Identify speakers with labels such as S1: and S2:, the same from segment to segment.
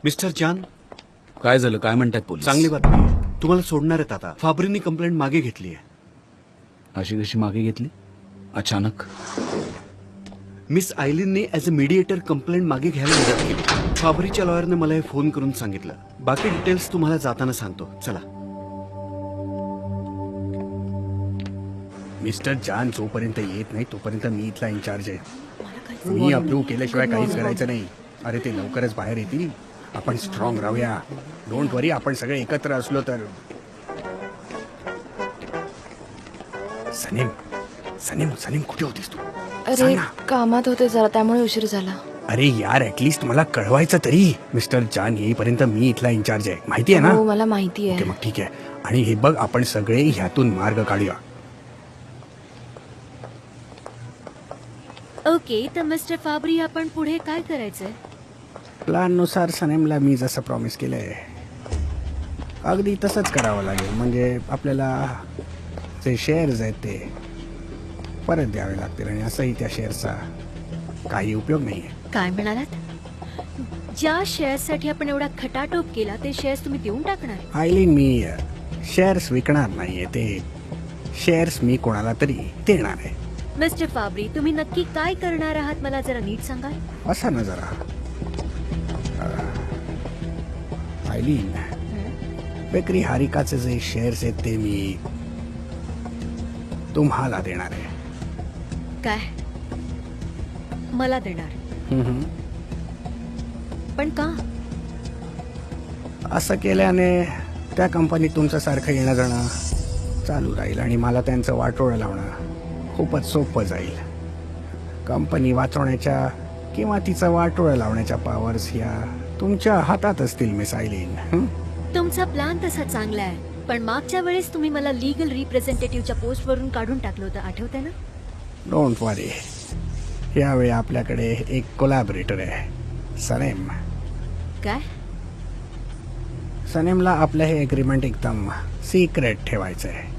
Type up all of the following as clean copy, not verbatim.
S1: Mister जान,
S2: काय झालं? काय म्हणतात पोलीस?
S1: चांगली बातमी आहे. तुम्हाला सोडणार आहेत आता. फाबरीनी कंप्लेंट मागे घेतली आहे.
S2: अशी कशी मागे घेतली अचानक?
S1: मिस आयलिनने ऍज अ मीडिएटर कंप्लेंट मागे घ्यायला मदत केली. फाबरीच्या लॉयरने मला हे फोन करून सांगितलं. बाकी डिटेल्स तुम्हाला जाताना सांगतो. चला.
S3: मिस्टर जान जोपर्यंत येत नाही तोपर्यंत मी इथला इन्चार्ज आहे. मी अप्रूव्ह केल्याशिवाय काहीच करायचं नाही. अरे ते लवकरच बाहेर येतील. आपण स्ट्रॉंग राहूया. डोंट वरी. आपण सगळे एकत्र असलो तर. सनीम सनीम सनीम कुठे होतीस तू?
S4: अरे
S3: सांग ना.
S4: कामात होते जरा, त्यामुळे उशीर झाला.
S3: अरे यार ऍटलीस्ट मला कळवायचं तरी. मिस्टर जान येईपर्यंत मी इथला इन्चार्ज आहे, माहिती आहे ना?
S4: हो मला माहिती
S3: ओके
S4: आहे.
S3: मग ठीक आहे. आणि हे बघ, आपण सगळे ह्यातून मार्ग काढूया.
S5: ओके, तर मिस्टर फाबरी आपण पुढे काय करायचंय?
S3: प्लॅननुसार सनेमला मी जसं प्रॉमिस केलंय अगदी तसंच करावं लागेल. म्हणजे आपल्याला जे शेअर्स आहेत ते परत द्यावे लागतील. आणि असंही त्या शेअर्सचा काही उपयोग नाही आहे.
S5: काय म्हणालात? ज्या शेअर्ससाठी आपण एवढा खटाटोप केला ते शेअर्स तुम्ही देऊन टाकणार?
S3: आयलिन, मी शेअर्स विकणार नाहीये. ते शेअर्स मी कोणाला तरी देणार आहे.
S5: मिस्टर फाबरी, तुम्ही नक्की काय करणार आहात मला जरा नीट सांगाल?
S3: असा ना जरा आयलिन, बेकरी हारिकाचे जे शेअर्स आहेत ते मी तुम्हाला देणार आहे.
S5: काय मला देणार? पण का?
S3: असं केल्याने त्या कंपनीत तुमचं सारखं येणं जाणं चालू राहील आणि मला त्यांचं वाटोळं लावणं खूपच सोपं जाईल. कंपनी वाचवण्याच्या किंवा तिचं वाटोळं लावण्याच्या पॉवर्स ह्या तुमच्या हातात असतील मिस आयलिन.
S5: तुमचा प्लॅन तसा चांगला आहे, पण मागच्या वेळेस तुम्ही मला लीगल रिप्रेझेंटेटिव्हच्या पोस्टवरून काढून टाकलं होतं, आठवतंय ना?
S3: डोंट वरी. यावेळी आपल्याकडे एक कोलॅबरेटर आहे, सनेम.
S5: काय?
S3: सनेमला आपलं हे एग्रीमेंट एकदम सिक्रेट ठेवायचं आहे.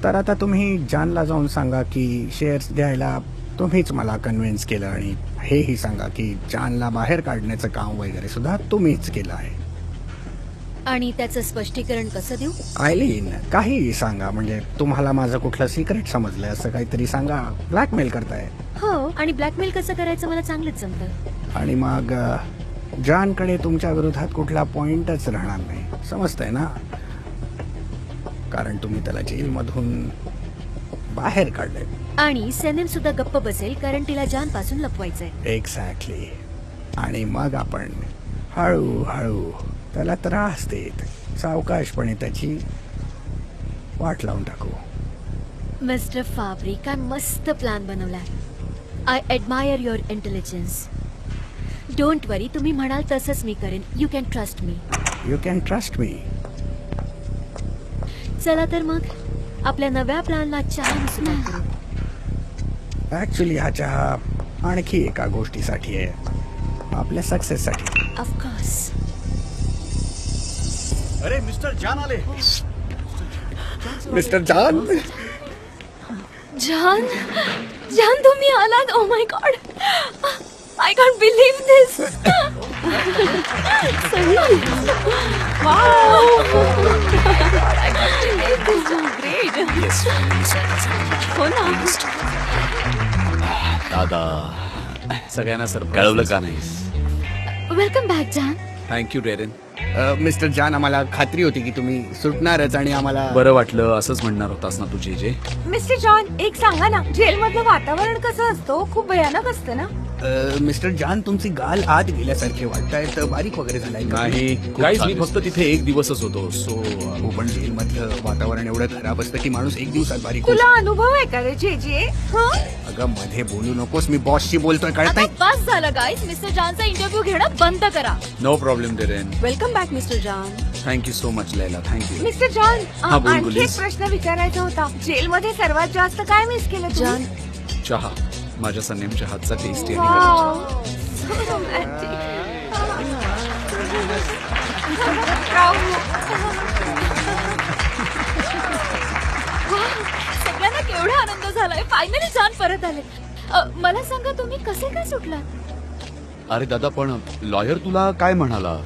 S3: तर आता तुम्ही जानला जाऊन सांगा की शेअर्स द्यायला तुम्हीच मला कन्व्हिन्स केलं आणि हेही सांगा की जानला बाहेर काढण्याचं काम वगैरे सुद्धा तुम्हीच केलं आहे.
S5: आणि त्याचं स्पष्टीकरण कसं देऊ?
S3: आयलीन, काहीही सांगा. म्हणजे तुम्हाला माझं कुठलं सिक्रेट समजलंय असं काहीतरी सांगा. ब्लॅकमेल करताय.
S5: हो, आणि ब्लॅकमेल कसं करायचं मला चांगलंच जमतं.
S3: आणि मग जानकडे तुमच्या विरोधात कुठला पॉइंटच राहणार नाही. समजतंय ना? कारण तुम्ही त्याला जेलमधून बाहेर काढलंय.
S5: आणि सनेम सुद्धा गप्प बसेल कारण तिला जान पासून लपवायचंय.
S3: एक्झॅक्टली. आणि मग आपण हळूहळू त्याला त्रास देत सावकाशपणे त्याची वाट लावून टाकू.
S5: मिस्टर फाबरी, काय मस्त प्लॅन बनवलाय. I admire your intelligence. Don't worry, तुम्ही म्हणाल तसंच मी करेन. You can trust me.
S3: You can trust me.
S5: चला तर मग आपल्या नव्या प्लॅनला चहा सुरुवात करू.
S3: ऍक्च्युली हा चहा आणखी एका गोष्टीसाठी आहे, आपल्या सक्सेससाठी.
S5: ऑफकोर्स.
S1: अरे मिस्टर जान आले.
S3: मिस्टर जान.
S4: जान, जान तुम्ही आलात. Oh my god, I can't believe this. हो ना.
S2: दादा, सगळ्यांना सरप्राईज
S1: कळवलं का नाही?
S4: Welcome back John.
S2: Thank you Darren.
S3: Mister John, आम्हाला खात्री होती की तुम्ही सुटणारच आणि आम्हाला
S2: बरं वाटलं. असंच म्हणणार होतास ना तू जे.
S6: मिस्टर जॉन, एक सांगा ना, जेल मधलं वातावरण कसं असतं? खूप भयानक असतं ना?
S3: मिस्टर जान, तुमची गाल आत गेल्यासारखे वाटताय. तर बारीक वगैरे झालाय का?
S2: नाही काहीच, मी फक्त तिथे एक दिवसच होतो. सो
S3: हो, पण जेल मधलं वातावरण एवढं खराब असतं की माणूस एक दिवसात बारीक होतो.
S6: तुला अनुभव आहे का रे जे?
S3: अगं मध्ये बोलू नकोस. मी बॉसशी बोलतोय, कळत
S4: आता
S3: नाही?
S4: बस झालं गाईस. मिस्टर जानचा इंटरव्ह्यू घेणं बंद करा.
S2: No problem Darren.
S4: Welcome back mister John.
S2: Thank you so much Laila. Thank you.
S6: Mister John,
S2: हा, बोल,
S6: आणखी
S2: बोलीस.
S6: एक प्रश्न विचारायचा होता. जेल मध्ये सर्वात जास्त काय मिस केलं तुम्ही?
S4: जान,
S2: चहा. माझ्या सनेमच्या हातचा टेस्टी आणि
S6: Wow. So romantic.
S4: सगळ्यांना केवढा आनंद झालाय. फायनली जान परत आले. मला सांगा, तुम्ही कसे काय सुटलात?
S2: अरे दादा, पण लॉयर तुला काय म्हणाला?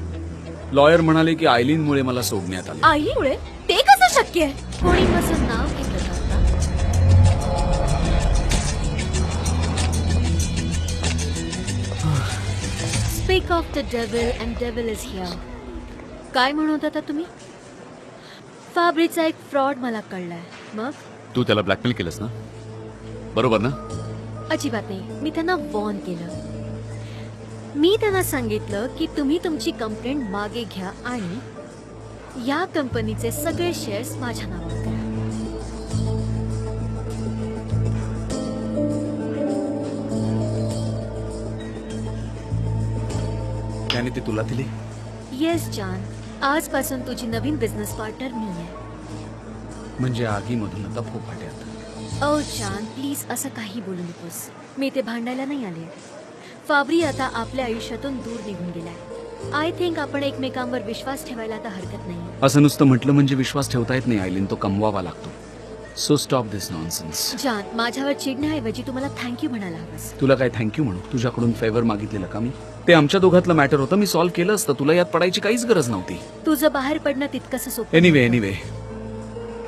S2: लॉयर म्हणाले की आयलीनमुळे मला सोडण्यात आले.
S4: आईमुळे ते कसं शक्य आहे?
S5: कोणी माझं नाव घेतलं का आता? Speak of the devil and devil is here. काय म्हणत होता तुम्ही? फाब्रीचा एक फ्रॉड मला कळलाय. मग
S1: तू त्याला ब्लॅकमेल केलंस ना, बरोबर ना?
S5: अजिबात नाही. मी त्यांना वॉर्न केलं. मी त्यांना सांगितलं की तुम्ही तुमची कंप्लेंट मागे घ्या आणि या कंपनीचे सगळे शेअर्स माझ्या नावावर करा.
S2: त्याने ते तुला दिले?
S5: येस जॉन, आजपासून तुझी नवीन बिझनेस पार्टनर मी आहे.
S2: म्हणजे आगीमधून आता फोफाट्यात.
S5: ओ जॉन, प्लीज असं काही बोलू नकोस. मी ते भांडायला नाही आले. फाब्री आता आपल्या आयुष्यातून दूर निघून गेलाय. आय थिंक आपण एकमेकांवर विश्वास ठेवायला आता हरकत नाही.
S2: असं नुसतं म्हटलं म्हणजे विश्वास ठेवता येत नाही आयलीन, तो कमवावा लागतो. सो स्टॉप दिस नॉनसेन्स.
S5: जॉन, माझ्यावर चिडण्याऐवजी तुम्हाला थँक्यू म्हणायला हवंस.
S2: तुला काय थँक्यू म्हणू? तुझ्याकडून फेवर मागितलेलं का मी? ते आमच्या दोघातलं मॅटर होतं, मी सॉल्व्ह केलं असतं. तुला यात पडायची काहीच गरज नव्हती.
S5: तुझं बाहेर पडणं तितकंसं सोपं
S2: एनिवे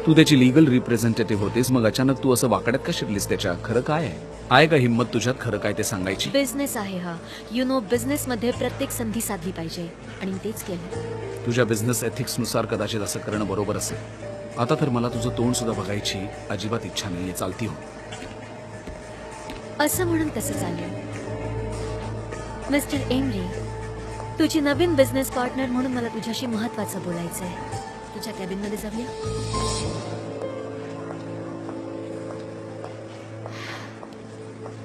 S2: तू त्याची लिगल रिप्रेझेंटेटिव्ह होतीस, मग अचानक तू असं वाकड्यात का शिरलीस त्याच्या? खरं काय आहे का हिंमत तुझ्यात खरं काय ते सांगायची?
S5: बिझनेस आहे हा. यु नो, बिझनेस मध्ये प्रत्येक संधी साधली पाहिजे आणि मी तेच केलं.
S2: तुझ्या बिझनेस एथिक्स नुसार कदाचित असं करणं बरोबर असेल. आता तर मला तुझं तोंड सुद्धा बघायची अजिबात इच्छा नाहीये. चालती हो.
S5: असं म्हणून कसं चालेल? मिस्टर एमरी, तुझी नवीन बिझनेस पार्टनर म्हणून मला तुझ्याशी महत्वाचं बोलायचं आहे. तुझ्या कॅबिन मध्ये जाऊया.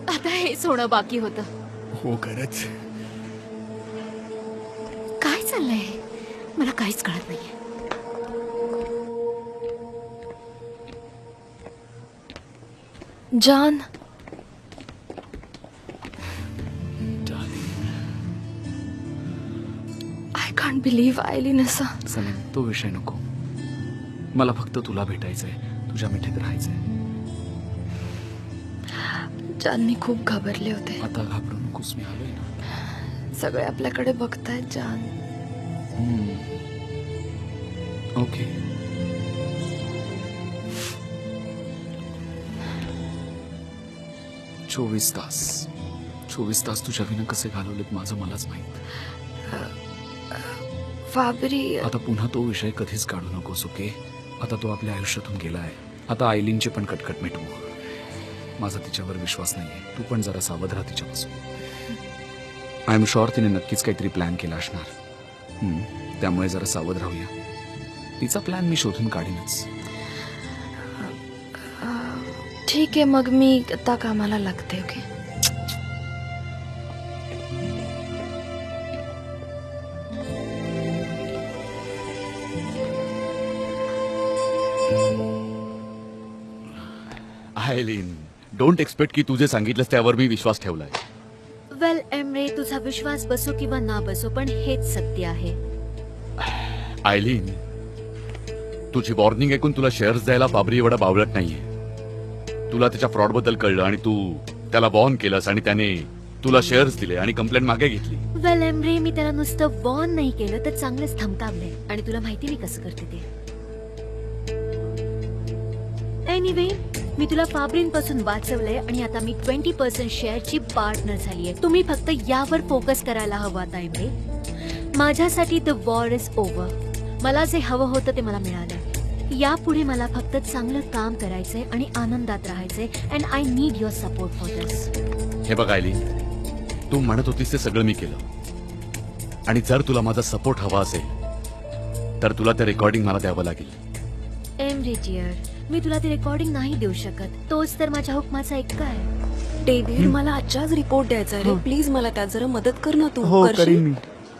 S4: आता हेच होणं बाकी होतं.
S3: हो खरंच.
S4: काय चाललंय? मला काहीच कळत नाहीये. जॉन, आय कांट बिलीव्ह आयलीन असं.
S2: सलीम, तो विषय नको. मला फक्त तुला भेटायचंय, तुझ्या मिठीत राहायचंय.
S4: जॉन, मी खूप घाबरले होते.
S2: आता घाबरू नकोस, मी आलोय ना.
S4: सगळे आपल्याकडे बघतायत जॉन.
S2: ओके. चोवीस तास तुझ्या विना कसे घालवलेत माझं मलाच माहित.
S4: फाबरी,
S2: आता पुन्हा तो विषय कधीच काढू नकोस, ओके? आता तो आपल्या आयुष्यातून गेलाय. आता आयलीनची पण कटकट मिटवू. माझा तिच्यावर विश्वास नाहीये. तू पण जरा सावध राहा तिच्यापासून. आय एम शुअर तिने नक्कीच काहीतरी प्लॅन केला असणार. त्यामुळे जरा सावध राहूया. तिचा प्लॅन मी शोधून काढीनच.
S4: ठीक आहे, मग मी आता कामाला लागते. ओके.
S1: आयलीन, डोंट एक्सपेक्ट की तुझे सांगितलंस त्यावर मी विश्वास ठेवलाय.
S5: वेल एमरे, तुझा विश्वास बसो किंवा ना बसो, पण हेच सत्य आहे.
S1: आयलीन, तुझी वॉर्निंग ऐकून तुला शेअर्स द्यायला फाबरी एवढा बावळट नाहीये. तुला त्याच्या फ्रॉड बद्दल कळलं आणि तू त्याला वॉर्न केलंस आणि त्याने तुला शेअर्स दिले आणि कंप्लेंट मागे घेतली.
S5: वेल एमरे, मी त्याला नुसतं वॉर्न नाही केलं तर चांगलंच धमकावलंय. आणि तुला माहिती मी कसं करते ते. एनिवे, मी तुला फाब्रींपासून वाचवलंय आणि आता मी 20% शेअरची पार्टनर झालीये. तुम्ही फक्त यावर फोकस करायला हवा आता एमरे. माझ्यासाठी द वॉर इज ओव्हर. मला जे हवं होतं ते मला मिळालं. यापुढे मला फक्त चांगलं काम करायचंय आणि आनंदात राहायचंय. And I need your support for this.
S1: हे बघ आयलीन, तू म्हणत होतीस ते सगळं मी केलं. आणि जर तुला माझा सपोर्ट हवा असेल तर तुला ते रेकॉर्डिंग मला द्यावं लागेल.
S5: एमरे डिअर, मी तुला ती रेकॉर्डिंग नाही देऊ शकत. तोच तर माझ्या हुकमाचा एक काय.
S6: डेव्हिड, मला आजच्याच रिपोर्ट द्यायचा रे. प्लीज मला त्यात जरा मदत कर ना तू.
S3: हो
S6: करशील?
S3: करीन मी.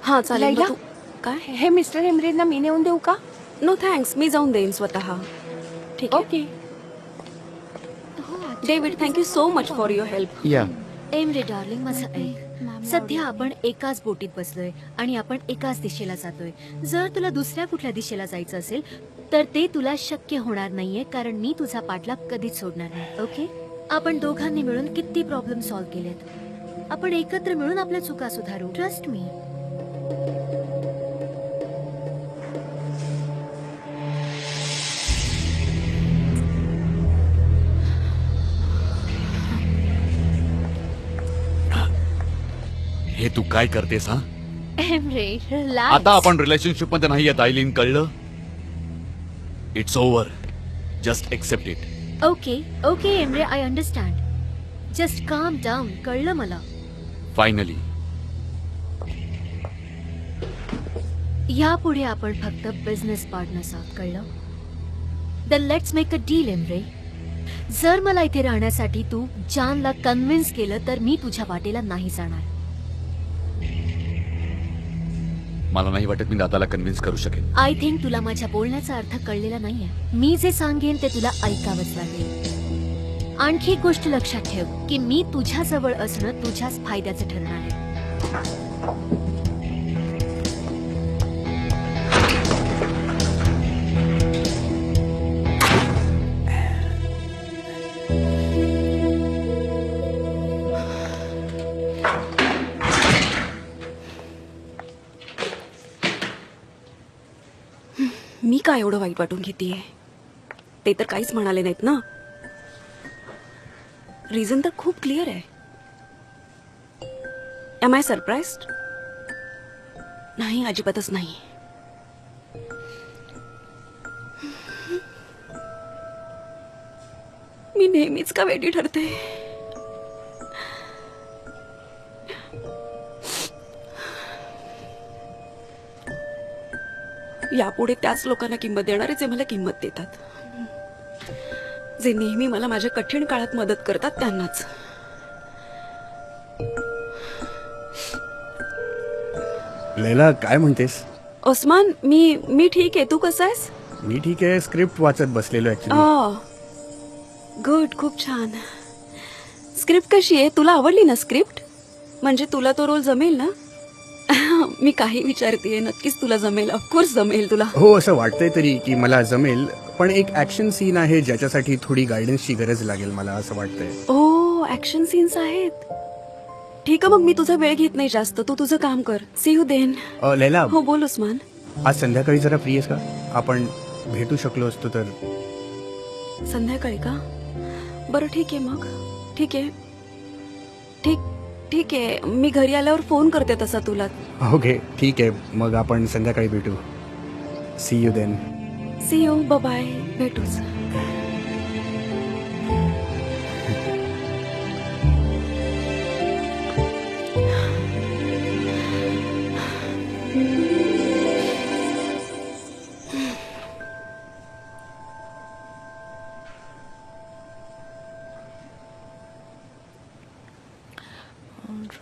S6: हा चालेल.
S7: लैला?
S6: मग तू काय?
S7: हे मिस्टर एमरेजना मी नेऊन देऊ का?
S6: नो थँक्स, मी जाऊन देईन स्वतः. ठीक आहे.
S7: Okay.
S6: David, thank you so much for your help.
S3: या.
S5: एमरे डार्लिंग, माझं ऐक. सध्या आपण एकाच बोटीत बसलोय आणि आपण एकाच दिशेला जातोय. जर तुला दुसऱ्या कुठल्या दिशेला जायचं असेल तर ते तुला शक्य होणार नाहीये, कारण मी तुझा पाठलाग कधीच सोडणार नाही. ओके? आपण दोघांनी मिळून किती प्रॉब्लेम सॉल्व्ह केलेत. आपण एकत्र मिळून आपल्या चुका सुधारू. Trust me.
S1: हे तू काय करतेस हा?
S5: Emre relax.
S1: आता आपण रिलेशनशिप मध्ये नाही आहेत आयलीन, कळलं? It's over. Just accept it.
S5: Okay okay Emre, I understand. Just calm down. कळलं मला.
S1: फायनली.
S5: यापुढे आपण फक्त बिझनेस पार्टनर्स आहोत. कळलं? Then let's make a deal Emre. जर मला इथे राहण्यासाठी तू जानला कन्व्हिन्स केलं तर मी तुझ्या वाटेला नाही जाणार.
S1: मला नाही वाटत मी दादाला कन्व्हिन्स करू शकेन.
S5: आय थिंक तुला माझ्या बोलण्याचा अर्थ कळलेला नाहीये. मी जे सांगेन ते तुला ऐकावंच लागेल. आणखी एक गोष्ट लक्षात ठेव की मी तुझ्या जवळ असणं तुझ्याच फायद्याचं ठरणार आहे.
S7: मी काय एवढं वाईट वाटून घेतेय? ते तर काहीच म्हणाले नाहीत ना. रिझन तर खूप क्लिअर आहे. Am I surprised? नाही, अजिबातच नाही. मी नेहमीच का वेडी ठरते? यापुढे त्याच लोकांना किंमत देणारे जे मला किंमत देतात, जे नेहमी मला माझ्या कठीण काळात मदत करतात त्यांनाच.
S3: लैला, काय म्हणतेस?
S7: ओस्मान, मी ठीक आहे. तू कसा आहेस?
S3: मी ठीक आहे. स्क्रिप्ट वाचत बसलेलो ऍक्च्युली.
S7: गुड, खूप छान. स्क्रिप्ट कशी आहे? तुला आवडली ना स्क्रिप्ट? म्हणजे तुला तो रोल जमेल ना? मी काही विचारतेय, नक्कीच तुला जमेल. ऑफकोर्स जमेल तुला.
S3: हो, असं वाटतंय तरी की मला जमेल, पण एक ऍक्शन सीन आहे ज्याच्यासाठी थोडी गायडन्सची गरज लागेल मला, असं वाटतंय.
S7: ओ, ऍक्शन सीन्स आहेत. ठीक आहे, मग मी तुझा वेळ घेत नाही जास्त. तू तुझं काम कर. C you then.
S3: लैला,
S7: हो, बोल उस्मान.
S3: आज संध्याकाळी जरा फ्री आहेस का? आपण भेटू शकलो असतो तर.
S7: संध्याकाळी का? बरं, ठीक आहे मग. ठीक आहे. ठीक आहे. मी घरी आल्यावर फोन करते तसा तुला.
S3: ओके, ठीक आहे. मग आपण संध्याकाळी भेटू. See you then.
S7: See you. Bye. भेटूच.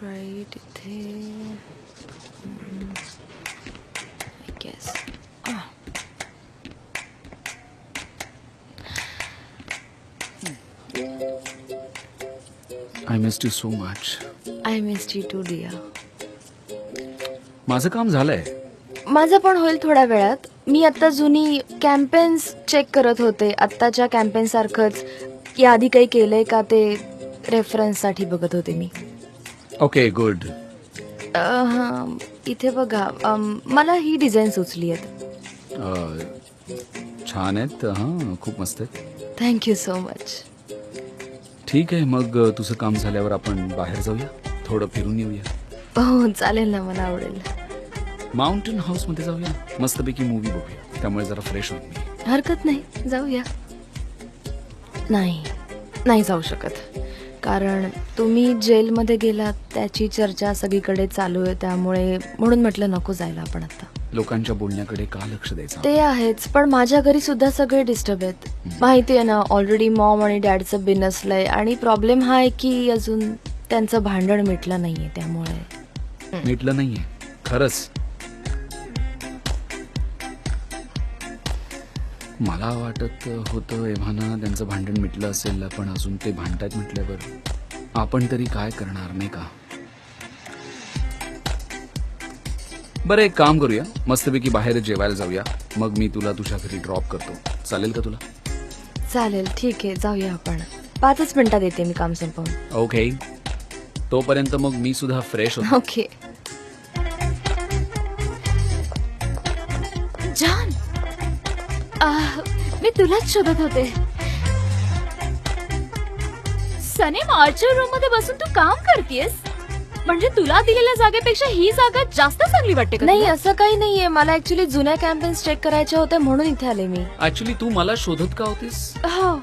S7: राईट इथे guess.
S2: I missed you so much.
S6: I missed you too डिया.
S2: माझं काम झालंय.
S6: माझं पण होईल थोड्या वेळात. मी आता जुनी कॅम्पेन्स चेक करत होते. आत्ताच्या कॅम्पेन सारखंच या आधी काही केलंय का ते रेफरन्ससाठी बघत होते मी.
S2: Okay, good.
S6: हां, इथे बघा. मला ही डिझाईन सुचली आहेत.
S2: छान आहेत. हां, खूप मस्त आहेत.
S6: Thank you so much.
S2: ठीक आहे, मग तुझं काम झाल्यावर आपण बाहेर जाऊया, थोडं फिरून येऊया.
S6: हो, चालेल ना, मला आवडेल.
S2: माउंटेन हाऊसमध्ये जाऊया, मस्तपैकी मूवी बघूया. त्यामुळे जरा फ्रेश होईल मी.
S6: हरकत नाही, जाऊया. नाही जाऊ शकत, कारण तुम्ही जेलमध्ये गेलात त्याची चर्चा सगळीकडे चालू आहे. त्यामुळे म्हणून म्हटलं नको जायला आपण आता.
S2: लोकांच्या बोलण्याकडे का लक्ष द्यायचं?
S6: ते आहेच, पण माझ्या घरी सुद्धा सगळे डिस्टर्ब आहेत. माहिती आहे ना, ऑलरेडी मॉम आणि डॅडचं बिनसलंय. आणि प्रॉब्लेम हा आहे की अजून त्यांचं भांडण मिटलं नाहीये. त्यामुळे
S2: मिटलं नाहीये खरंच. मला वाटत होतं एव्हाना त्यांचं भांडण मिटलं असेल, पण अजून ते भांडतायत म्हटल्यावर आपण तरी काय करणार, नाही का? बरं, एक काम करूया, मस्तपैकी बाहेर जेवायला जाऊया. मग मी तुला तुझ्या घरी ड्रॉप करतो. चालेल का तुला?
S6: चालेल, ठीक आहे, जाऊया आपण. 5 मिनिटात येते मी काम संपवून.
S2: ओके, तोपर्यंत मग मी सुद्धा फ्रेश होतो.
S6: ओके.
S4: जान, मी तुलाच शोधत होते. सने, मार्चर रूम मध्ये बसून तू काम करतेस? म्हणजे तुला दिलेल्या जागेपेक्षा ही जागा जास्त चांगली वाटते का
S6: नाही
S4: तुला?
S6: असं काही नाहीये, मला ऍक्च्युली जुन्या कॅम्पेन्स चेक करायच्या होत्या म्हणून इथे आले मी.
S2: ऍक्च्युली तू मला शोधत का होतीस?
S4: हो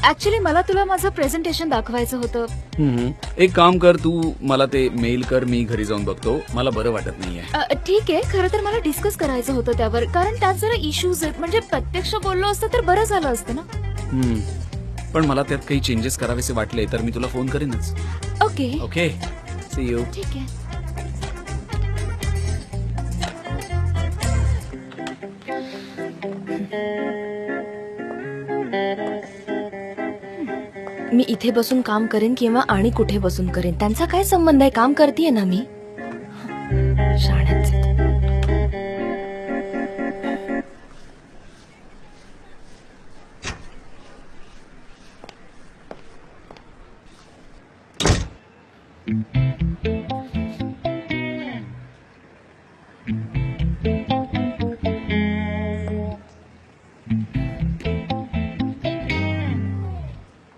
S4: ऍक्च्युली मला तुला माझं प्रेझेंटेशन दाखवायचं होतं.
S2: एक काम कर, तू मला ते मेल कर, मी घरी जाऊन बघतो. मला बरं वाटत नाहीये.
S4: ठीक आहे, खरं तर मला डिस्कस करायचं होतं त्यावर, कारण त्यात जरा इश्यूज आहेत. म्हणजे प्रत्यक्ष बोललो असतं तर बरं झालं असतं ना.
S2: पण मला त्यात काही चेंजेस करावेसे वाटले तर मी तुला फोन करेनच.
S4: Okay
S2: okay, see you.
S4: ठीक आहे.
S6: मी इथे बसून काम करेन किंवा आणि कुठे बसून करेन, त्यांचा काय संबंध आहे? काम करतेय ना मी. शाळेत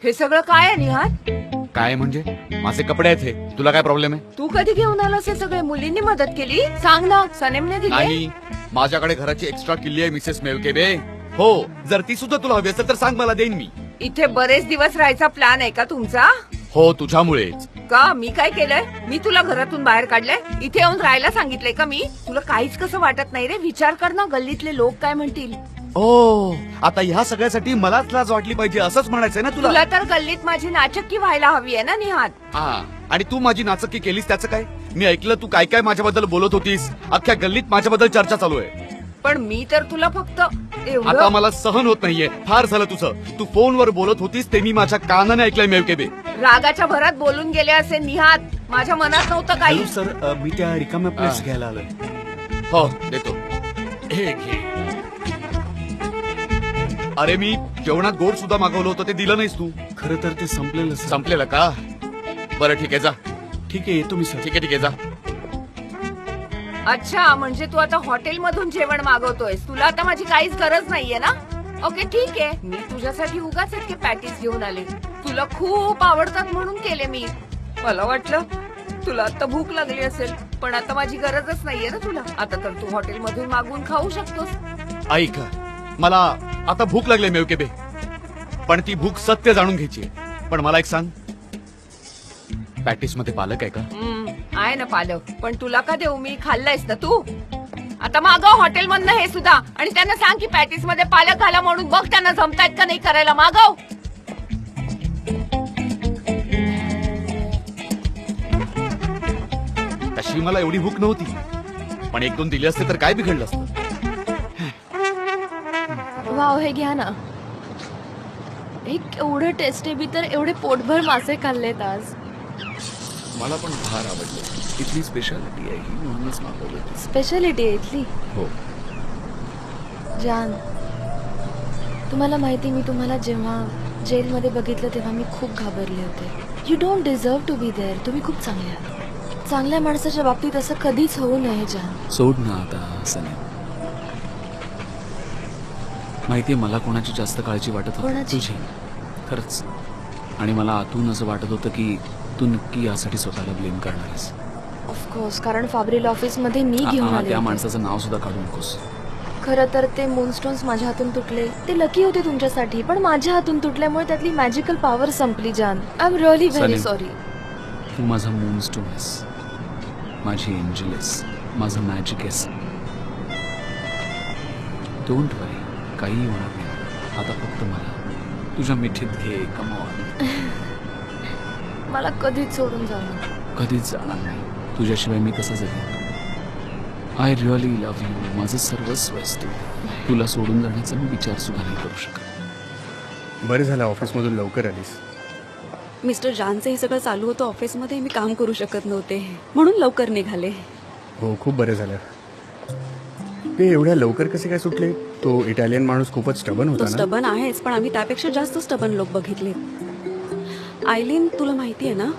S8: हे सगळं काय आहे निहार?
S1: काय म्हणजे माझे कपडे आहेत हे, तुला काय प्रॉब्लेम आहे?
S8: तू कधी घेऊन आलास हे सगळे? मुलींनी मदत केली? सांग ना, सनेमने दिली?
S1: नाही, माझ्याकडे घराची एक्स्ट्रा किल्ली आहे मिसेस मेवकेबे. हो, जर ती सुद्धा तुला हवी असेल तर सांग, मला देईन मी.
S8: इथे बरेच दिवस राहायचा प्लॅन आहे का तुमचा?
S1: हो, तुझ्यामुळेच.
S8: का मी काय केलंय? मी तुला घरातून बाहेर काढलंय? इथे येऊन राहायला सांगितलंय का मी? तुला काहीच कसं वाटत नाही रे? विचार कर ना, गल्लीतले लोक काय म्हणतील?
S1: ओ, आता ह्या सगळ्यासाठी मलाच लाज वाटली पाहिजे असंच म्हणायचंय ना तुला?
S8: तुला तर गल्लीत माझी नाचक्की व्हायला हवी आहे ना निहार?
S1: हा, आणि तू माझी नाचक्की केलीस त्याचं काय? मी ऐकलं तू काय काय माझ्याबद्दल बोलत होतीस. अख्ख्या गल्लीत माझ्याबद्दल चर्चा चालू आहे.
S8: पण मी तर तुला फक्त
S1: आता
S8: एवढं.
S1: मला सहन होत नाहीये. फार झालं तुझं. तू फोनवर बोलत होतीस ते मी माझ्या कानाने ऐकलंय मेवकेबे.
S8: रागाच्या भरात बोलून गेले असे निहार. माझ्या मनात नव्हतं काही.
S9: सर, मी त्या रिकाम्या प्लेट्स
S1: हा.
S9: घ्यायला आलोय.
S1: हो, देतो. हे घे. अरे, मी जेवणात गोड सुद्धा मागवलं होतं, ते दिलं नाहीस तू.
S9: खरं तर ते संपलेलं सर.
S1: संपलेलं का? बरं, ठीक आहे, जा.
S9: ठीक आहे, येतो मी सर.
S1: ठीक आहे, जा.
S8: अच्छा, म्हणजे तू आता हॉटेलमधून जेवण मागवतोयस. तुला आता माझी काहीच गरज नाहीये ना? ओके, ठीक आहे. मी तुझ्यासाठी उगाच इतके पॅटीस घेऊन आले. तुला खूप आवडतात म्हणून केले मी. मला वाटलं तुला आता भूक लागली असेल, पण आता माझी गरजच नाहीये ना तुला. आता तर तू हॉटेलमधून मागवून खाऊ शकतोस.
S1: ऐक, मला आता भूक लागली मेवकेबे, पण ती भूक सत्य जाणून घ्यायची. पण मला एक सांग, पॅटीस मध्ये पालक आहे का?
S8: आहे ना पालक, पण तुला का देऊ? मी खाल्लायस ना तू. आता मागव हॉटेलमधनं हे सुद्धा, आणि त्यांना सांग की पॅटीस मध्ये पालक घाला म्हणून. बघ त्यांना जमतायत का नाही करायला. मागव.
S1: तशी मला एवढी भूक नव्हती, पण एक दोन दिली असते तर काय बिघडलं असतं.
S6: वाव, हे घ्या ना. हे एवढं टेस्टी बी तर एवढे पोटभर मासे खाल्लेत आज.
S2: मला पण फार आवडलं. इथली स्पेशालिटी आहे ही, म्हणूनच मागवली होती.
S6: स्पेशालिटी आहे इथली.
S2: हो.
S6: जान, तुम्हाला माहिती, मी तुम्हाला जेव्हा जेलमध्ये बघितलं तेव्हा मी खूप घाबरले होते. You don't deserve to be there. तुम्ही खूप चांगले आहात. चांगल्या माणसाच्या बाबतीत असं कधीच होऊ नये जान.
S2: सोड ना आता सने. माहितीये, मला कोणाची जास्त काळजी वाटत होती?
S6: कोणाची?
S2: तुझी. खरंच. आणि मला आतून असं वाटत होतं की तू नक्की यासाठी स्वतःला ब्लेम करणार आहेस.
S6: ऑफकोर्स, कारण फाब्रिल ऑफिस मध्ये मी घेऊन आले
S2: त्या
S6: होते.
S2: माणसाचं नाव सुद्धा काढू नकोस.
S6: खरं तर ते मूनस्टोन्स माझ्या हातून तुटले. ते लकी होते तुमच्यासाठी, पण माझ्या हातून तुटल्यामुळे त्यातली मॅजिकल पॉवर संपली जान. I am really very
S2: Salim.
S6: Sorry.
S2: तू माझा मूनस्टोन आहेस, माझी एंजल आहेस, माझं मॅजिक आहेस. डोंट वरी, काही होणार नाही. आता फक्त मला तुझ्या मिठीत घे. कमावा.
S6: मला कधीच सोडून जाऊ नका.
S2: कधीच जाणार नाही. तुझ्याशिवाय मी कसं जगेन? I really love you. माझं सर्वस्व आहेस तू. तुला सोडून जाण्याचा मी विचार सुद्धा नाही करू शकत.
S3: बरं झालं ऑफिसमधून लवकर आलीस.
S7: मिस्टर जानचं हे सगळं चालू होतं ऑफिसमध्ये. मी काम करू शकत नव्हते म्हणून लवकर निघाले.
S3: हो, खूप बरं झालं. ते एवढ्या लवकर कसे काय सुटले? तो इटालियन माणूस खूपच स्टबन
S7: तो
S3: होता ना?
S7: स्टबन आहेच, पण आम्ही त्यापेक्षा जास्त स्टबन लोक बघितले. आयलीन, तुला माहिती आहे ना,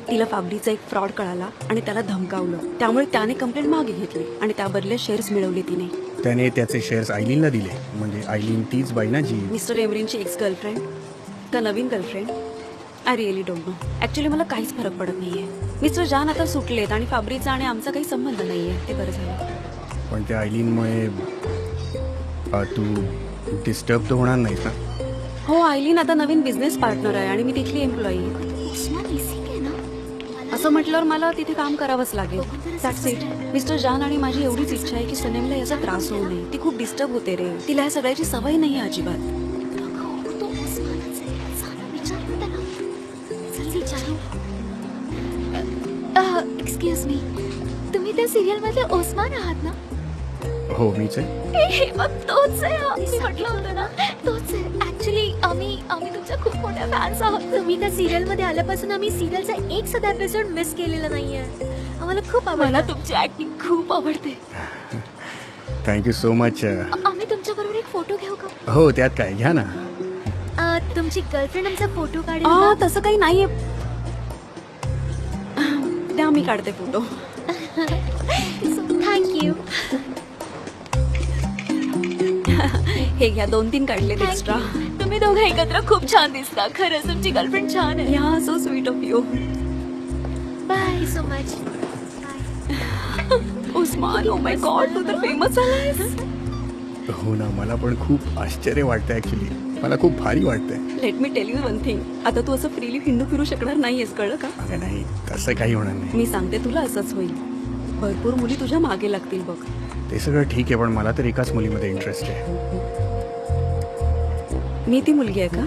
S7: तिला फाबरीचा एक फ्रॉड कळाला आणि त्याला धमकावलं. त्यामुळे त्याने कंप्लेंट मागे घेतली आणि त्या बदले शेअर्स मिळवले तिने.
S3: त्याने त्याचे शेअर्स आयलीनला दिले. म्हणजे आयलीन तीच बाई ना जी...
S7: मिस्टर एमरीनची एक्स गर्लफ्रेंड का नवीन girlfriend? I really don't know. Actually मला काहीच फरक पडत नाहीये. मिस्टर जान आता सुटलेत आणि फाब्रीचा आणि आमचा काही संबंध नाहीये. ते बरं झालं.
S3: पण त्या आयलीनमुळे तू डिस्टर्ब तर होणार नाहीस ना?
S7: हो, आयलीन आता नवीन बिझनेस पार्टनर आहे आणि मी तिथली एम्प्लॉई.
S4: उस्मान इसी के ना
S7: असं म्हटल्यावर मला तिथे काम करावंच लागेल. That's it. मिस्टर जान आणि माझी एवढीच इच्छा आहे की सनेमला याचा त्रास होऊ नये. ती खूप डिस्टर्ब होते रे. तिला या सगळ्याची सवय नाही अजिबात.
S4: तो उस्मानच आहे. चला विचारू त्याला. चल विचारू. एक्सक्यूज मी, तुम्ही त्या सिरियल मधले ओस्मान आहात ना?
S3: हो, मीच आहे.
S4: हे मग तोच आहे. मी म्हटलं होतं ना, तोच आहे. ऍक्च्युली आम्ही तुमच्या खूप मोठ्या फॅन्स आहोत. तुम्ही त्या सिरियल मध्ये आल्यापासून आम्ही सिरियलचा एक सुद्धा एपिसोड मिस केलेला नाहीये. आम्हाला खूप आवडलं. मला तुमची ऍक्टिंग खूप आवडते.
S3: Thank you so much.
S4: आम्ही तुमच्या बरोबर एक फोटो घेऊ का?
S3: हो, त्यात काय, घ्या ना.
S4: तुमची गर्लफ्रेंड आमचा फोटो काढेल.
S7: तसं काही नाहीये. त्या मी काढते फोटो.
S4: थँक्यू.
S7: हे घ्या, 2-3 काढलेत एक्स्ट्रा.
S4: तुम्ही दोघं एकत्र खूप छान दिसता. खरंच तुमची गर्लफ्रेंड छान आहे.
S7: Yeah so sweet of you.
S4: Bye so much.
S7: Usman, oh my god, तू तर फेमस झालायस.
S3: हो ना, मला पण खूप आश्चर्य वाटतं. ऍक्च्युली मला खूप भारी वाटतंय.
S7: Let me tell you one thing. आता तू असं फ्रीली हिंडू फिरू शकणार नाहीयेस, कळलं का?
S3: अगं नाही, तसं काही होणार नाही.
S7: मी सांगते तुला, असंच होईल. भरपूर मुली तुझ्या मागे लागतील बघ.
S3: ते सगळं ठीक आहे, पण मला तर एकाच मुलीमध्ये इंटरेस्ट आहे.
S7: मी ती मुलगी आहे का?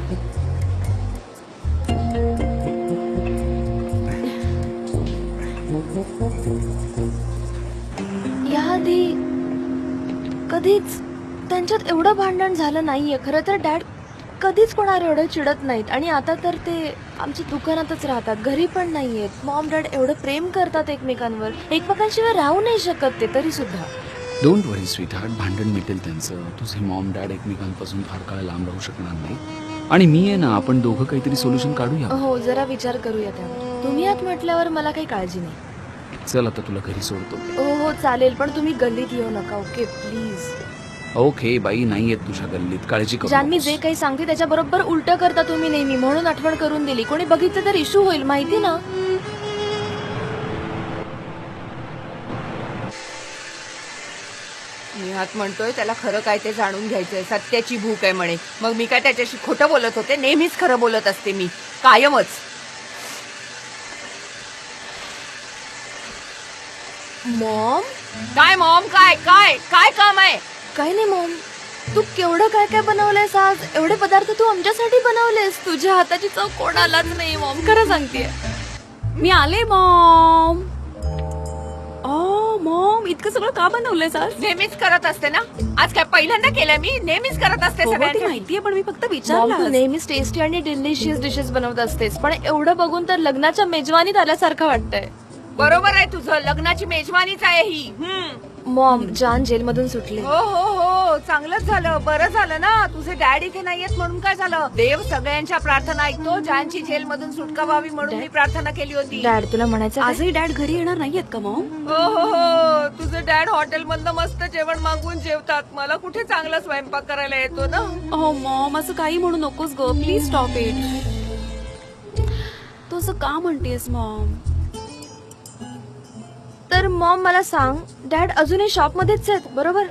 S6: याआधी कधीच त्यांच्यात एवढं भांडण झालं नाहीये. खरं तर डॅड कधीच कोणावर एवढं चिडत नाहीत आणि आता तर ते आमच्या दुकानातच राहतात, घरी पण नाहीयेत. मॉम डॅड एवढं प्रेम करतात एकमेकांवर, एकमेकांशिवाय राहू नाही शकत ते तरी सुद्धा.
S2: डोंट वरी स्वीट हार्ट, भांडण मिटेल त्यांचं. तुझे मॉम डॅड एकमेकांपासून फार काळ लांब राहू शकणार नाही. आणि मी आहे ना, आपण दोघं काहीतरी सोल्युशन काढूया.
S6: हो, जरा विचार करूया त्यावर. तुम्ही आत म्हटल्यावर मला काही काळजी नाही.
S2: चल आता तुला घरी सोडतो.
S6: हो चालेल, पण तुम्ही गल्लीत येऊ नका. Okay please.
S2: ओके बाई, नाही येत तुझ्या गल्लीत, काळजी करू
S6: जान, मी
S2: नकोस.
S6: जे काही सांगते त्याच्या बरोबर उलट करता तुम्ही नेहमी, म्हणून आठवण करून दिली. कोणी बघितलं तर इश्यू होईल, माहिती ना?
S8: मी हात म्हणतोय त्याला खरं काय ते जाणून घ्यायचंय. सत्याची भूक आहे म्हणे. मग मी काय त्याच्याशी खोटं बोलत होते? नेहमीच खरं बोलत असते मी, कायमच.
S6: मॉम,
S8: काय मॉम? काय काय काय काम आहे?
S6: काय नाही मॉम. तू केवढं काय काय बनवलंयस आज. एवढे पदार्थ तू आमच्यासाठी बनवलेस. तुझ्या हाताची चव कोणालाच नाही मॉम, खरं सांगतेय.
S7: मी आले मॉम. ओ मॉम, इतकं सगळं का बनवलंयस आज?
S8: नेहमीच करत असते ना. आज काय पहिल्यांदा केलंय मी? नेहमीच करत असते
S7: हो, ते
S8: सगळ्यांच्या.
S7: माहितीये, पण मी फक्त
S6: मॉम, तू
S7: विचारलं.
S6: नेहमीच टेस्टी आणि डिलिशियस डिशेस बनवत असतेस, पण एवढं बघून तर लग्नाच्या मेजवानीत आल्यासारखं वाटतंय.
S8: बरोबर आहे तुझं. लग्नाची मेजवानीच आहे ही.
S6: मॉम, जान जेलमधून सुटले.
S8: हो हो हो, चांगलंच झालं. बरं झालं ना. तुझे डॅड इथे नाहीयेत म्हणून काय झालं? देव सगळ्यांच्या प्रार्थना ऐकतो. जानची जेल मधून सुटका व्हावी म्हणून मी प्रार्थना केली होती.
S6: डॅड, तुला म्हणायचं काय?
S7: आजही डॅड घरी येणार नाहीयेत का मॉम?
S8: हो हो हो, तुझे डॅड हॉटेल मधनं मस्त जेवण मागवून जेवतात. मला कुठे चांगला स्वयंपाक करायला येतो ना.
S7: हो मॉम, असं काही म्हणू नकोस ग, प्लीज स्टॉप इट. तू असं का म्हणतेस मॉम?
S6: तर मॉम मला सांग, डॅड अजूनही शॉप मध्येच आहेत बरोबर?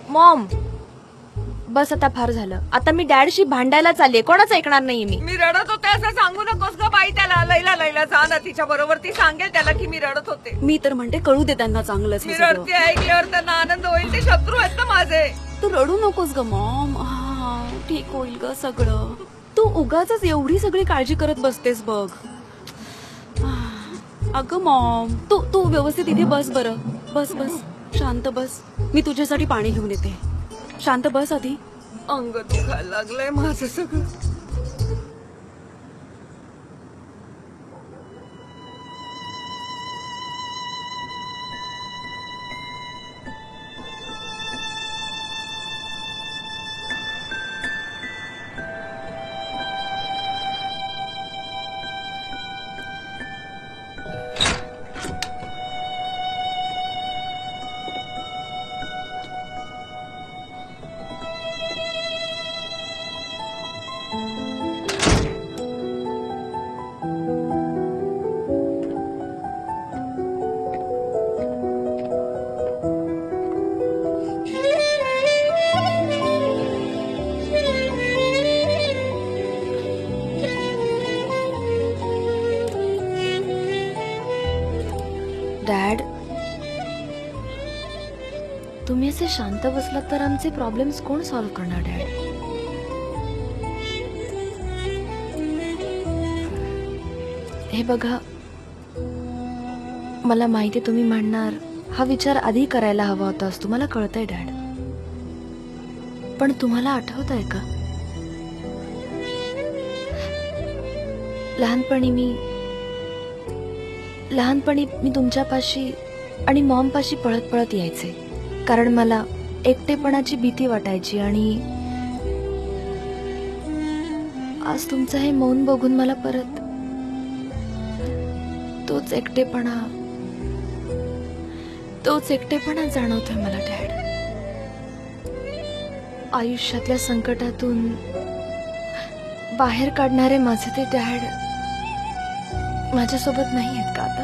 S6: मॉम, बस आता फार झालं. आता मी डॅडशी भांडायला चालले, कोणाच ऐकणार नाही मी.
S8: मी रडत होते असं सांगू नकोस ग बाई त्याला. लैला लैला जा ना तिच्या बरोबर. ती सांगेल त्याला की मी रडत होते.
S7: मी तर म्हणते कळू दे त्यांना चांगलंच
S8: मी
S7: हे सगळं.
S8: रडते ऐकल्यावर त्यांना आनंद होईल. ते शत्रू आहेत ना माझे.
S7: तू रडू नकोस ग मॉम. ठीक होईल ग सगळं. तू उगाच एवढी सगळी काळजी करत बसतेस बघ. अगं मॉम, तू व्यवस्थित इथे बस बरं. बस बस, शांत बस. मी तुझ्यासाठी पाणी घेऊन येते. शांत बस आधी.
S8: अंग दुखायला लागलंय माझं सगळं.
S6: डॅड तुम्ही असे शांत बसलात तर आमचे प्रॉब्लेम्स कोण सॉल्व्ह करणार डॅड? हे बघा, मला माहिती तुम्ही म्हणणार हा विचार आधी करायला हवा होता असं तुम्हाला कळतंय डॅड, पण तुम्हाला आठवत आहे का लहानपणी मी तुमच्यापाशी आणि मॉमपाशी पळत पळत यायचे, कारण मला एकटेपणाची भीती वाटायची. आणि आज तुमचं हे मौन बघून मला परत तोच एकटेपणा जाणवतोय मला डॅड. आयुष्यातल्या संकटातून बाहेर काढणारे माझे ते डॅड माझ्यासोबत नाही आहेत का आता?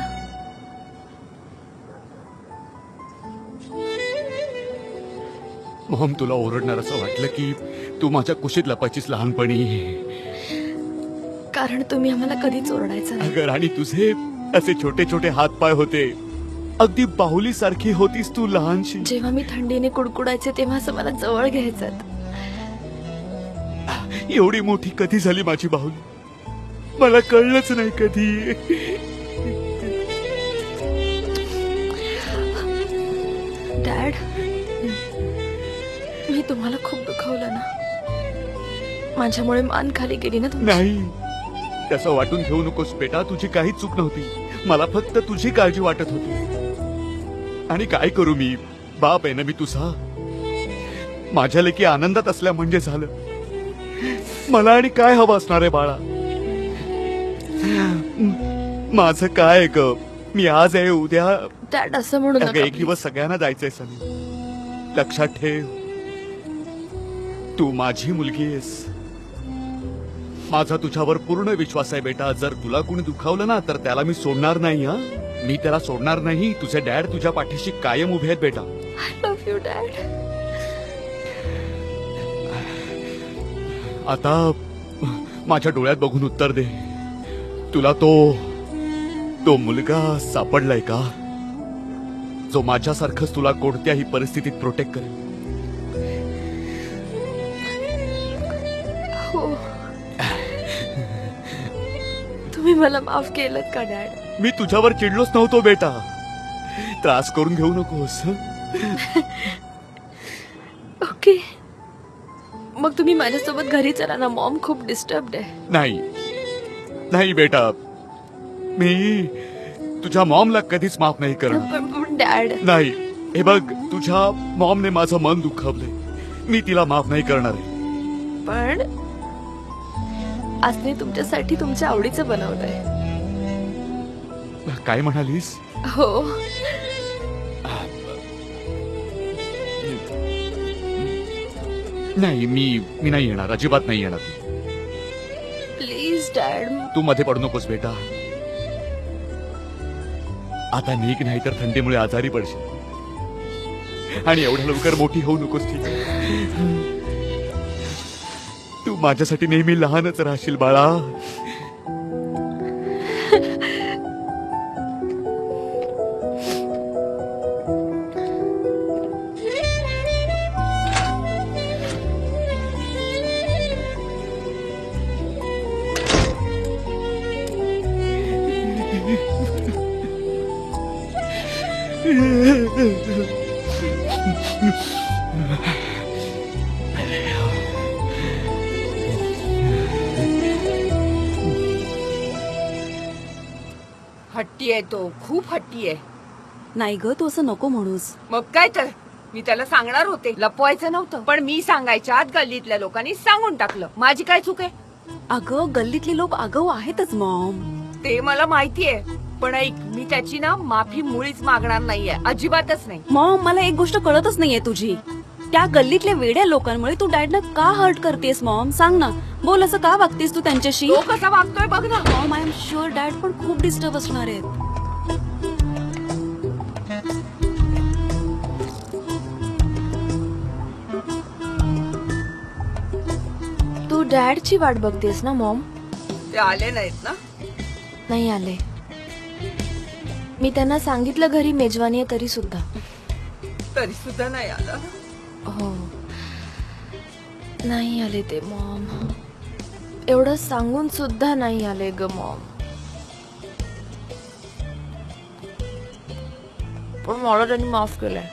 S1: मॉम, तुला ओरडणार असं वाटलं की तू माझ्या कुशीत लपायचीस लहानपणी.
S6: कारण तुम्ही आम्हाला कधीच ओरडायचं नाही.
S1: अगं राणी, तुझे असे छोटे छोटे हातपाय होते, अगदी बाहुली सारखी होतीस तू लहानशी.
S6: जेव्हा मी थंडीने कुडकुडायचे तेव्हा असं मला जवळ घ्यायचं.
S1: एवढी मोठी कधी झाली माझी बाहुली, मला कळलंच नाही कधी.
S6: डॅड, मी तुम्हाला खूप दुखावलं ना? माझ्यामुळे मान खाली गेली ना तुमची?
S1: नाही, तसं वाटून घेऊ नकोस बेटा, तुझी काहीच चूक नव्हती. मला फक्त तुझी काळजी वाटत होती. आणि काय करू, मी बाप आहे ना मी तुझा. माझ्या लेकी आनंदात असल्या म्हणजे झालं. मला आणि काय हवं असणार आहे बाळा? माझं काय ग, मी आज आहे उद्या.
S6: डॅड असं म्हणू
S1: अगं,
S6: नका
S1: एक दिवस सगळ्यांना जायचंय सनी, लक्षात ठेव. तू माझी मुलगी आहेस, माझा तुझ्यावर पूर्ण विश्वास आहे बेटा. जर तुला कोणी दुखावलं ना तर त्याला मी सोडणार नाही. हा, मी त्याला सोडणार नाही. तुझे डॅड तुझ्या पाठीशी कायम उभे आहेत बेटा.
S6: I love you dad.
S1: आता माझ्या डोळ्यात बघून उत्तर दे, तुला तो मुलगा सापडलाय का, जो माझ्यासारखंच तुला कोणत्याही परिस्थितीत प्रोटेक्ट करेल?
S6: हो. तुम्ही मला माफ केलं का डॅड?
S1: मी तुझ्यावर चिडलोच नव्हतो बेटा, त्रास करून घेऊ नकोस.
S6: ओके, मग तुम्ही माझ्यासोबत घरी चला ना. मॉम खूप डिस्टर्ब्ड आहे.
S1: नाही बेटा, मी तुझ्या मॉमला कधीच माफ नाही करणार.
S6: पण डॅड,
S1: नाही, हे बघ, तुझ्या मॉमने माझं मन दुखावलंय, मी तिला माफ नाही करणार आहे.
S6: पण आज मी तुमच्यासाठी तुमच्या आवडीचं बनवलंय.
S1: काय म्हणालीस?
S6: हो.
S1: नाही, मी नाही येणार, अजिबात नाही येणार.
S6: Please dad.
S1: तू मध्ये पडू नकोस बेटा. आता निघ, नाही तर थंडीमुळे आजारी पडशील आणि एवढ्या लवकर मोठी होऊ नकोस. ठीक आहे, तू माझ्यासाठी नेहमी लहानच राहशील बाळा.
S8: हट्टी आहे तो, खूप हट्टी आहे.
S7: नाही ग, तू असं नको म्हणूस.
S8: मग काय तर, मी त्याला सांगणार होते, लपवायचं नव्हतं, पण मी सांगायच्या आत गल्लीतल्या लोकांनी सांगून टाकलं. माझी काय चूक आहे?
S7: अगं, गल्लीतले लोक आगाऊ आहेतच मॉम.
S8: ते मला माहितीये, पण ऐक, मी त्याची ना माफी मुळीच मागणार नाहीये, अजिबातच नाही.
S7: मॉम, मला एक गोष्ट कळतच नाहीये तुझी. त्या गल्लीतल्या वेड्या लोकांमुळे तू डॅडला का हर्ट करतेस मॉम? सांग ना, बोल, असं का वागतेस तू त्यांच्याशी?
S8: तो कसा वागतोय बघ ना.
S7: Maugham, I am sure dad पण खूप डिस्टर्ब असणार आहेत.
S6: तू डॅडची वाट बघतेस ना मॉम?
S8: ते आले नाहीत ना?
S6: नाही आले. मी त्यांना सांगितलं घरी मेजवानी आहे तरी सुद्धा.
S8: तरी सुद्धा नाही आला.
S6: हो, नाही आले ते मॉम. एवढं सांगून सुद्धा नाही आले ग मॉम. पण मला त्यांनी माफ केलंय.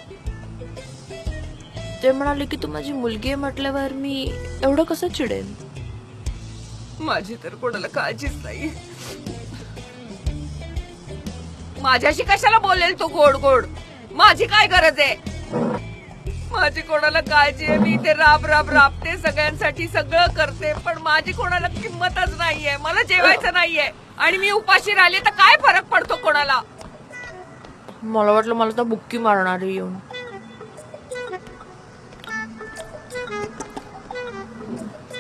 S6: ते म्हणाले की तू माझी मुलगी आहे म्हटल्यावर मी एवढं कसं चिडेन.
S8: माझी तर कोणाला काळजीच नाही. माझ्याशी कशाला बोलेल तो गोड गोड? माझी काय गरज आहे? माझी कोणाला काळजी आहे? मी इथे राब राब राबते, सगळ्यांसाठी सगळं करते, पण माझी कोणाला किंमतच नाहीये. मला जेवायचं नाहीये आणि मी उपाशी राहिले तर काय फरक पडतो कोणाला?
S6: मला वाटलं मला तर बुक्की मारणार येऊन.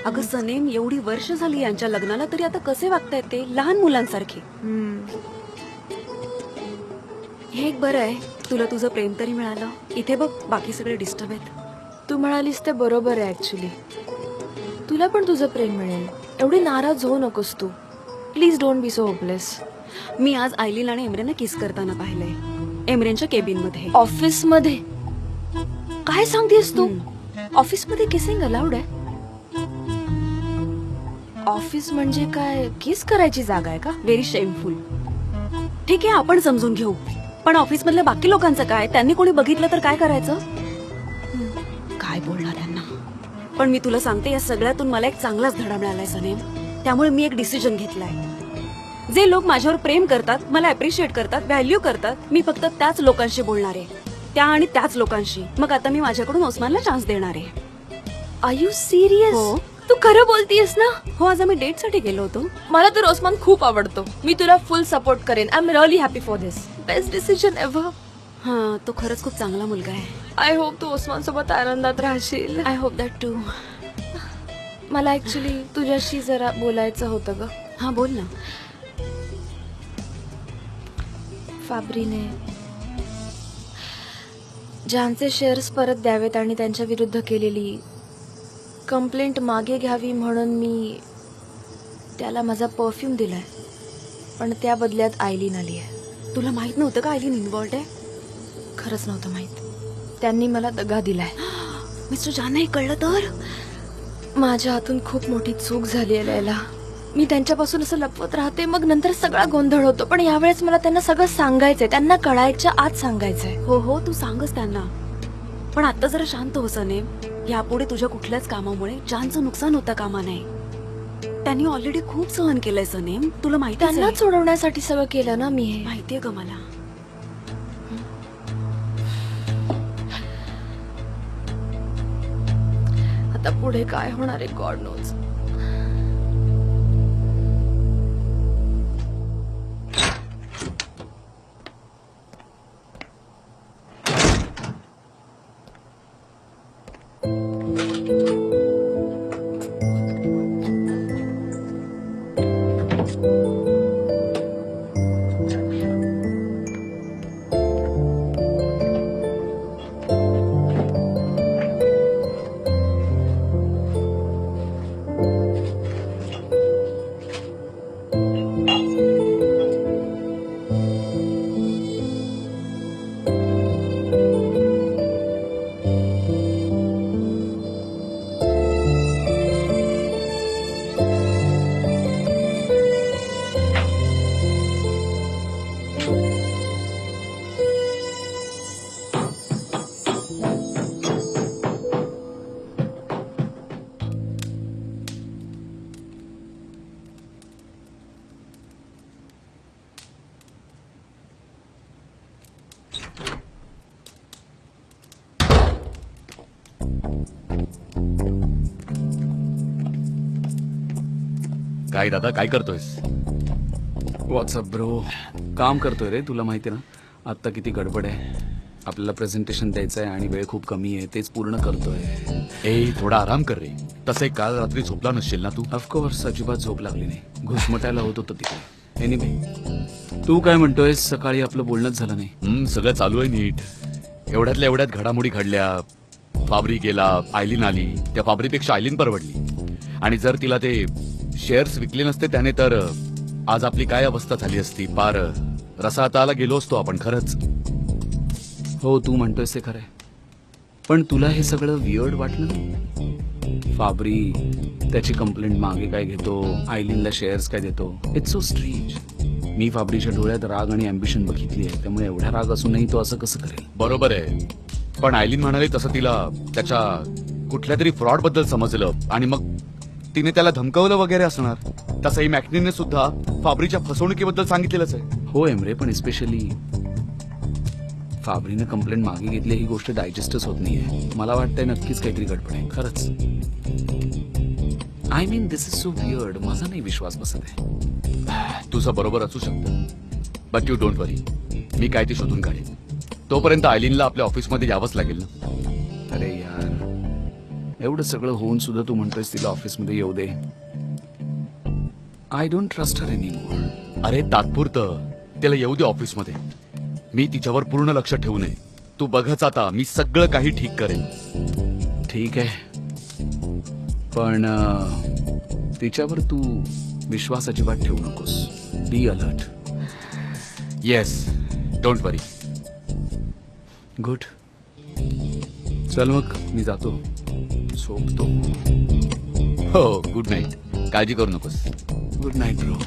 S7: अगं सनेम, एवढी वर्ष झाली यांच्या लग्नाला तरी आता कसे वागतायत ते लहान मुलांसारखे. हे एक बरं आहे, तुला तुझं प्रेम तरी मिळालं. इथे बघ बाकी सगळे डिस्टर्ब आहेत.
S6: तू म्हणालीस ते बरोबर आहे ऍक्च्युली. तुला पण तुझं प्रेम मिळेल. एवढी नाराज होऊ नकोस तू. Please don't be so hopeless.
S7: मी आज आयलीन आणि एमरेना किस करताना पाहिलंय, एमरेनच्या केबिन मध्ये.
S6: ऑफिस मध्ये? काय सांगतेस तू? ऑफिस मध्ये किसिंग अलाउड आहे? ऑफिस म्हणजे काय किस करायची जागा आहे का?
S7: Very shameful. ठीक आहे, आपण समजून घेऊ, पण ऑफिस मधल्या बाकी लोकांचं काय? त्यांनी कोणी बघितलं तर काय करायचं? काय बोलणार त्यांना? पण मी तुला सांगते, या सगळ्यातून मला एक चांगलाच धडा मिळालाय सनेम. त्यामुळे मी एक डिसिजन घेतलाय. जे लोक माझ्यावर प्रेम करतात, मला अप्रिशिएट करतात, व्हॅल्यू करतात, मी फक्त त्याच लोकांशी बोलणार आहे. त्या आणि त्याच लोकांशी. मग आता मी माझ्याकडून ओस्मानला चान्स देणार आहे.
S6: Are you serious?
S7: हो.
S6: तू खरं बोलतीयस ना?
S7: हो, आज आम्ही डेटसाठी गेलो होतो.
S6: मला तर ओस्मान खूप आवडतो. मी तुला फुल सपोर्ट करेन. I am really happy for this. Best decision ever.
S7: हा, तो खरंच खूप चांगला मुलगा आहे.
S6: आय होप तू ओस्मान सोबत आनंदात राहशील.
S7: I hope that too.
S6: मला ऍक्च्युली तुझ्याशी जरा बोलायचं होतं ग.
S7: हा, बोल ना.
S6: फाब्रीने जानचे शेअर्स परत द्यावेत आणि त्यांच्या विरुद्ध केलेली कंप्लेंट मागे घ्यावी म्हणून मी त्याला माझा परफ्यूम दिलाय. पण त्या बदल्यात आयलीन आली आहे.
S7: तुला माहित नव्हतं का आयलीन इन्व्हॉल्ड आहे?
S6: खरंच नव्हतं माहित. त्यांनी मला दगा दिलाय.
S7: मिस्टर जान नाही कळलं तर?
S6: माझ्या हातून खूप मोठी चूक झाली आहे लैला. मी त्यांच्यापासून असं लपवत राहते, मग नंतर सगळा गोंधळ होतो. पण यावेळेस मला त्यांना सगळं सांगायचंय. त्यांना कळायच्या आत सांगायचंय.
S7: हो हो, तू सांगच त्यांना. पण आता जरा शांत हो सनेम. यापुढे तुझ्या कुठल्याच कामामुळे जानचं नुकसान होता कामा नये. त्यांनी ऑलरेडी खूप सहन केलंय सनेम, तुला माहिती आहे.
S6: त्यांना सोडवण्यासाठी सगळं केलं ना मी हे.
S7: माहितीये का मला?
S6: आता पुढे काय होणार आहे गॉड नोज.
S1: काय दादा, काय करतोयस?
S2: WhatsApp bro. काम करतोय रे, तुला माहिती ना आत्ता किती गडबड आहे. आपल्याला प्रेझेंटेशन द्यायचं आहे आणि वेळ खूप कमी आहे. तेच पूर्ण करतोय.
S1: ए, थोडा आराम कर रे. तसे काल रात्री झोपला नसशील ना तू?
S2: ऑफकोर्स अजिबात झोप लागली नाही. घुसमटायला होत होतं तिकडे. एनिवे, तू काय म्हणतोयस? सकाळी आपलं बोलणंच झालं नाही.
S1: सगळं चालू आहे नीट. एवढ्यातल्या एवढ्यात घडामोडी घडल्या. फाबरी गेला, आयलीन आली. त्या फाबरीपेक्षा आयलीन परवडली. आणि जर तिला ते शेअर्स विकले नसते त्याने तर आज आपली काय अवस्था झाली असती. पार रसा आता गेलो असतो आपण खरंच.
S2: हो तू म्हणतोयस ते खरंय, पण तुला हे सगळं वियर्ड वाटलं ना? फाबरी त्याची कंप्लेंट मागे काय घेतो, आयलीनला शेअर्स काय देतो. It's so strange. मी फाबरीच्या डोळ्यात राग आणि अम्बिशन बघितली आहे, त्यामुळे एवढा राग असूनही तो असं कसं करेल?
S1: बरोबर आहे, पण आयलीन म्हणाली तसं तिला त्याच्या कुठल्या तरी फ्रॉड बद्दल समजलं आणि मग तिने त्याला धमकवलं वगैरे असणार. तसंही मॅकनीने सुद्धा फाबरीच्या फसवणुकीबद्दल सांगितलेलंच आहे.
S2: हो एमरे, पण स्पेशली फाबरीने कंप्लेंट मागे घेतली ही गोष्ट डायजेस्टच होत नाहीये. मला वाटतंय नक्कीच काहीतरी गडबड आहे खरंच. I mean this is so weird. माझा नाही विश्वास बसत आहे.
S1: तुझं बरोबर असू शकतं, बट यू डोंट वरी, मी काय ते शोधून काढेन. तोपर्यंत आयलीनला आपल्या ऑफिसमध्ये यावंच लागेल ना.
S2: अरे यार, एवढं सगळं होऊन सुद्धा तू म्हणतोयस तिला ऑफिसमध्ये येऊ दे. I don't trust her anymore.
S1: अरे तात्पुरतं त्याला येऊ दे ऑफिसमध्ये. मी तिच्यावर पूर्ण लक्ष ठेवू नये. तू बघच आता, मी सगळं काही ठीक करेन.
S2: ठीक आहे, पण तिच्यावर तू विश्वास अजिबात ठेवू नकोस. Be alert.
S1: Yes, don't worry.
S2: Good. चल मग मी जातो, झोपतो.
S1: हो, गुड नाईट. काळजी करू नकोस.
S2: Good night bro.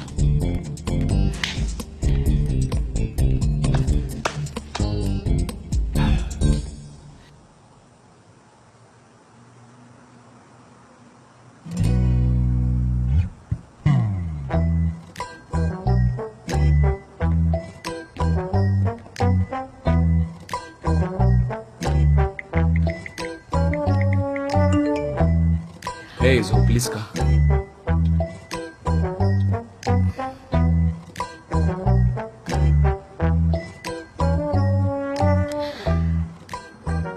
S2: हे झोपलीस का?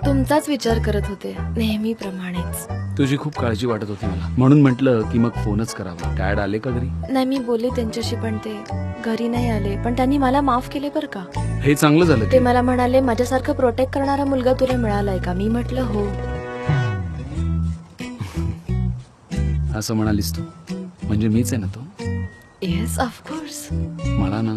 S6: तुमचाच विचार करत होते नेहमीप्रमाणेच.
S2: तुझी खूप काळजी वाटत होती मला, म्हणून म्हटलं की मग फोनच करावा. डॅड आले का घरी?
S6: नाही, मी बोलले त्यांच्याशी, पण ते घरी नाही आले. पण त्यांनी मला माफ केले बरं का.
S2: हे चांगलं झालं
S6: ते
S2: की.
S6: मला म्हणाले, माझ्यासारखं प्रोटेक्ट करणारा मुलगा तुला मिळालाय का? मी म्हटलं हो.
S2: असं म्हणालीस तू म्हणजे मीच आहे ना तो?
S6: Yes of course.
S2: मला ना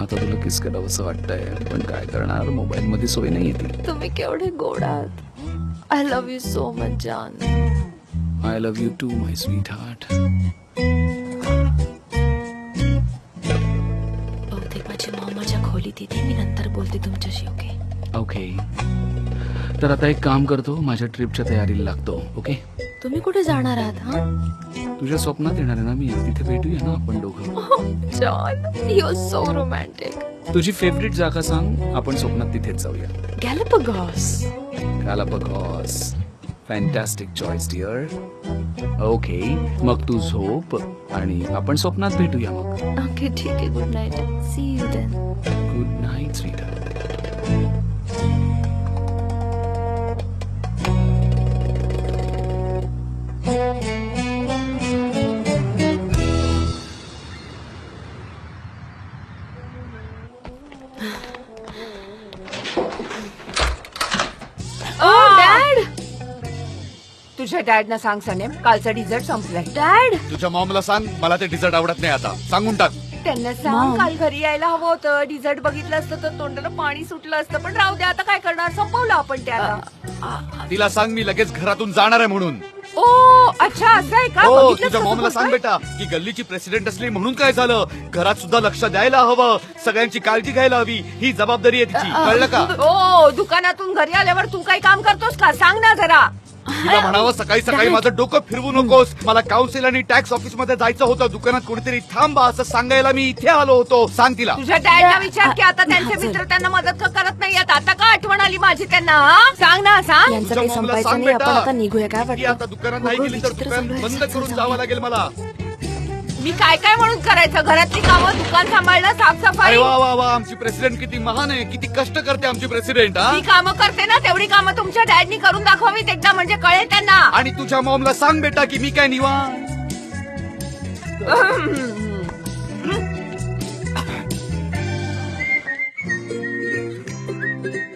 S2: आता तुला किस करावं असं वाटतंय, पण काय करणार, मोबाईल मध्ये सोय नाही येते.
S6: तुम्ही केवढे गोड आहात. I love you so much जान.
S2: I love you too my sweetheart.
S6: बहुतेक माझी मॉम माझ्या खोलीत येते. मी नंतर बोलते तुमच्याशी. ओके
S2: ओके, तर आता एक काम करतो, माझ्या ट्रिपच्या तयारीला लागतो. ओके,
S6: तुम्ही कुठे जाणार आहात? हा
S2: तुझ्या स्वप्नात येणार आहे ना मी. तिथे भेटूया ना आपण दोघं.
S6: John, you are so romantic.
S2: तुझी फेवरेट जागा सांग, आपण स्वप्नात तिथेच जाऊया.
S6: Galapagos.
S2: Galapagos. Fantastic choice dear. Okay, मग तू झोप आणि आपण स्वप्नात भेटूया मग.
S6: ओके ठीक आहे. Good night. See you then.
S2: Good night sweetheart.
S8: Dad, तुझ्या डॅडना सांग सनेम, कालचा डिझर्ट संपलाय.
S6: डॅड,
S1: तुझ्या मॉमला सांग मला ते डिझर्ट आवडत नाही. आता सांगून टाक.
S8: त्यांना सांग काल घरी यायला हवं होतं. डिझर्ट बघितलं असतं तर तोंडाला पाणी सुटलं असतं. पण राहू दे, आता काय करणार, संपवलं आपण त्याला.
S1: तिला सांग मी लगेच घरातून जाणार आहे म्हणून.
S8: ओ अच्छा, असं आहे का?
S1: हो,
S8: बघितलंस
S1: तुझ्या
S8: कसं
S1: मॉमला सांग
S8: बोलतोय?
S1: बेटा की गल्लीची प्रेसिडेंट असली म्हणून काय झालं, घरात सुद्धा लक्ष द्यायला हवं, सगळ्यांची काळजी घ्यायला हवी. ही जबाबदारी आहे तिची, कळलं का?
S8: ओ, दुकानातून घरी आल्यावर तू काही काम करतोस का? सांग ना जरा.
S1: तिला म्हणावं सकाळी सकाळी माझं डोकं फिरवू नकोस. मला काउन्सिल आणि टॅक्स ऑफिस मध्ये जायचं होतं. दुकानात कोणीतरी थांबा असं सांगायला मी इथे आलो होतो. सांग तिला.
S8: तुझ्या डॅडला विचार की आता त्यांचे मित्र त्यांना मदत का करत नाहीयेत. आता का आठवण आली माझी त्यांना? हा? सांग ना, सांग.
S6: यांचं
S1: तुझ्या
S6: काही
S1: मॉमला
S6: संपायचं
S1: सांग
S6: नाही. आपण
S1: बेटा
S6: आता निघूया. काय
S1: की
S6: वाटतं?
S1: आता दुकानात नाही गेली तर
S6: विचित्र
S1: दुकान
S6: चालू आहे.
S1: बंद
S6: चल,
S1: करून
S6: चल,
S1: जावं
S6: जाऊया.
S1: लागेल मला.
S8: मी काय काय म्हणून करायचं? घरातली कामं, दुकान सांभाळणं,
S1: अरे
S8: साफसफाई.
S1: वा वा वा, आमची प्रेसिडेंट किती महान आहे, किती कष्ट करते आमची प्रेसिडेंट.
S8: मी कामं करते ना, तेवढी कामं तुमच्या डॅडनी करून दाखवावीत एकदा, म्हणजे कळेल त्यांना.
S1: आणि तुझ्या मॉमला सांग बेटा की मी काय निवांत.